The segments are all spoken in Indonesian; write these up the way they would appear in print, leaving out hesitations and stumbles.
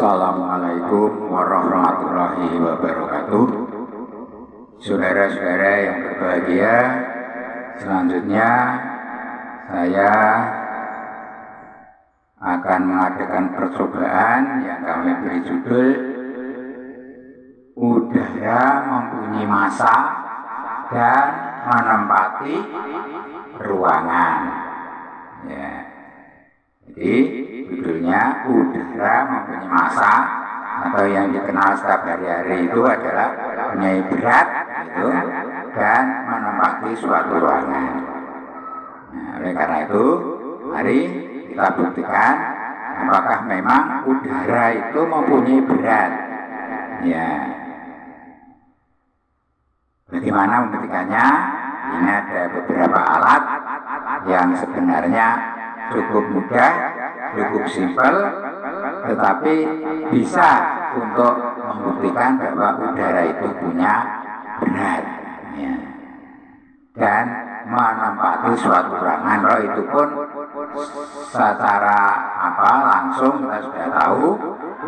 Assalamualaikum warahmatullahi wabarakatuh. Saudara-saudara yang berbahagia, selanjutnya saya akan mengadakan percobaan yang kami beri judul Udara Mempunyai Massa dan Menempati Ruangan. Ya. Jadi judulnya udara mempunyai massa, atau yang dikenal setiap hari-hari itu adalah mempunyai berat gitu, dan menempati suatu ruangan. Nah, oleh karena itu mari kita buktikan apakah memang udara itu mempunyai berat. Ya. Bagaimana membuktikannya? Ini ada beberapa alat yang sebenarnya cukup mudah, cukup simpel, tetapi bisa untuk membuktikan bahwa udara itu punya berat, ya, dan menempati suatu ruangan. Kalau itu pun secara langsung kita sudah tahu,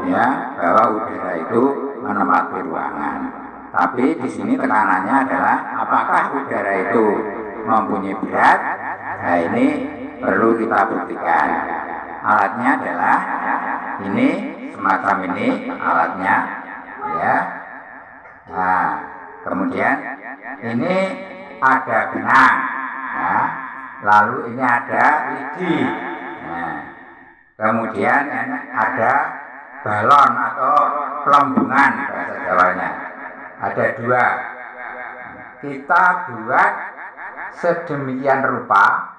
ya, bahwa udara itu menempati ruangan. Tapi di sini tekanannya adalah apakah udara itu mempunyai berat? Nah, ini perlu kita buktikan. Alatnya adalah ini, semacam ini alatnya, ya. Nah, kemudian ini ada benang, ya. Lalu ini ada lidi. Nah, kemudian ada balon atau pelembungan bahasa Jawanya. Ada dua. Kita buat sedemikian rupa.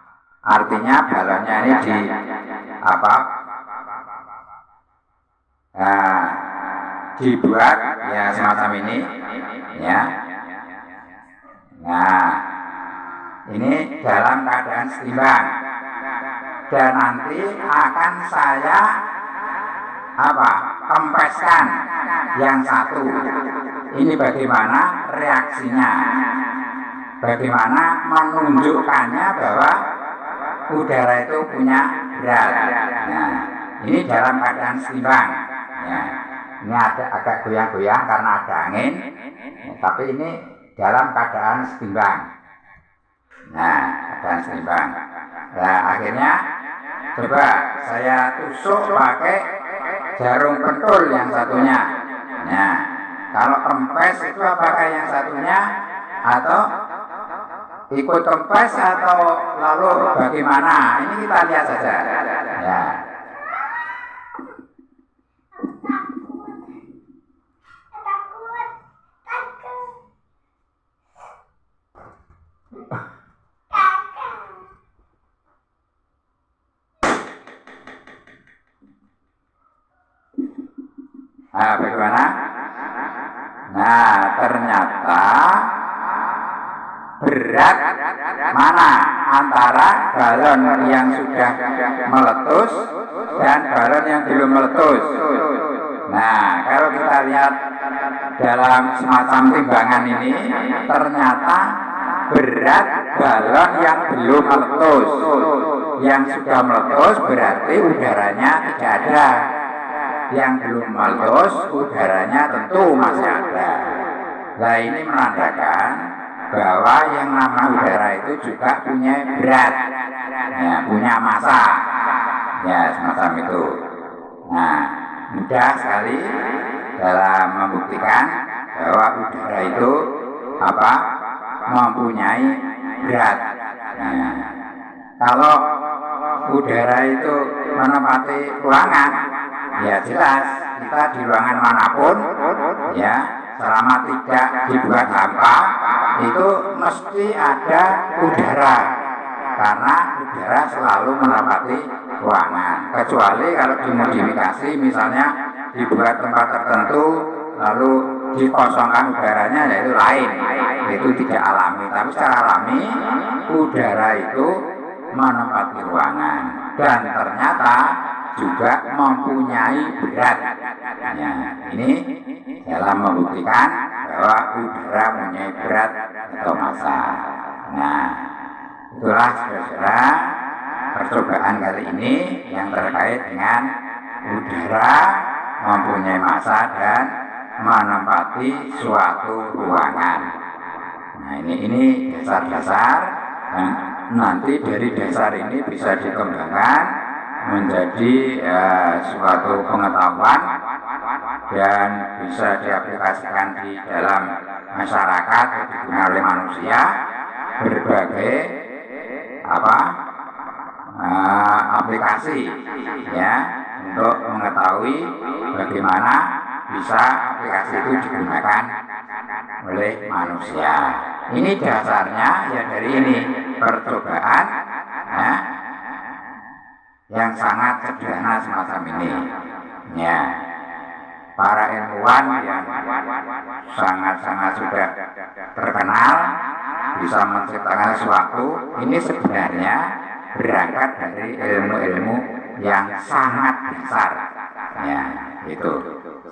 Artinya balonnya ini dibuat ya semacam ini, ya. Nah, ini dalam keadaan seimbang, dan nanti akan saya kempeskan yang satu. Ini bagaimana reaksinya? Bagaimana menunjukkannya bahwa udara itu punya berat. Nah, ini dalam keadaan seimbang. Ya. Ini agak goyang-goyang karena ada angin, ya, tapi ini dalam keadaan seimbang. Nah, keadaan seimbang. Nah, akhirnya coba saya tusuk pakai jarum pentul yang satunya. Nah, kalau kempes itu apakah yang satunya atau ikut kempes atau lalu bagaimana? Ini kita lihat saja. Ya. Nah, bagaimana? Nah, ternyata berat mana antara balon yang sudah meletus dan balon yang belum meletus. Nah, kalau kita lihat dalam semacam timbangan ini, ternyata berat balon yang belum meletus. Yang sudah meletus berarti udaranya tidak ada. Yang belum meletus udaranya tentu masih ada. Nah, ini menandakan bahwa yang nama udara itu juga punya berat, ya, punya massa, ya, semacam itu. Nah, mudah sekali dalam membuktikan bahwa udara itu mempunyai berat. Nah, kalau udara itu menempati ruangan, ya jelas kita di ruangan manapun, ya, selama tidak dibuat hampa, itu mesti ada udara, karena udara selalu menempati ruangan. Kecuali kalau dimodifikasi, misalnya dibuat tempat tertentu lalu dikosongkan udaranya, yaitu lain, itu tidak alami. Tapi secara alami udara itu menempati ruangan dan ternyata juga mempunyai berat. Ya, ini dalam membuktikan bahwa udara mempunyai berat atau massa. Nah, itulah saudara percobaan kali ini yang terkait dengan udara mempunyai masa dan menempati suatu ruangan. Nah, ini dasar-dasar. Nah, nanti dari dasar ini bisa dikembangkan menjadi suatu pengetahuan dan bisa diaplikasikan di dalam masyarakat, digunakan oleh manusia berbagai aplikasi ya, untuk mengetahui bagaimana bisa aplikasi itu digunakan oleh manusia. Ini dasarnya ya dari ini percobaan ya, yang sangat sederhana semacam ini ya. Para ilmuwan yang sangat-sangat sudah terkenal bisa menciptakan sesuatu, ini sebenarnya berangkat dari ilmu-ilmu yang sangat besar ya, itu.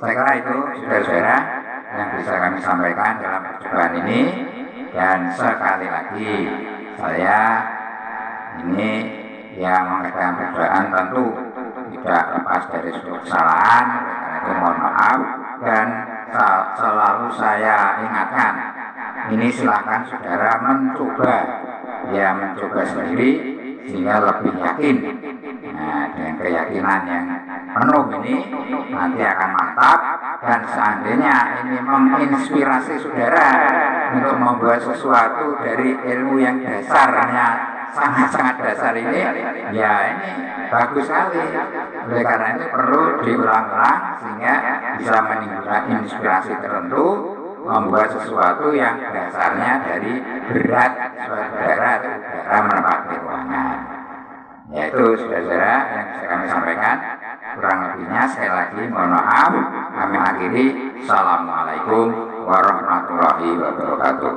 Saya kira itu saudara-saudara yang bisa kami sampaikan dalam percobaan ini. Dan sekali lagi saya ini yang mengadakan percobaan tentu tidak lepas dari suatu kesalahan, karena itu mohon maaf. Dan selalu saya ingatkan, ini silakan saudara mencoba ya, mencoba sendiri sehingga lebih yakin. Nah, dengan keyakinan yang penuh ini nanti akan mantap. Dan seandainya ini menginspirasi saudara untuk membuat sesuatu dari ilmu yang dasarnya sangat-sangat dasar ini, ya ini bagus sekali. Oleh karena itu perlu diulang-ulang sehingga bisa menimbulkan inspirasi tertentu membuat sesuatu yang dasarnya dari berat saudara atau udara menempati ruangan. Yaitu saudara-saudara yang bisa kami sampaikan. Kurang lebihnya sekali lagi mohon maaf. Kami akhiri. Assalamualaikum warahmatullahi wabarakatuh.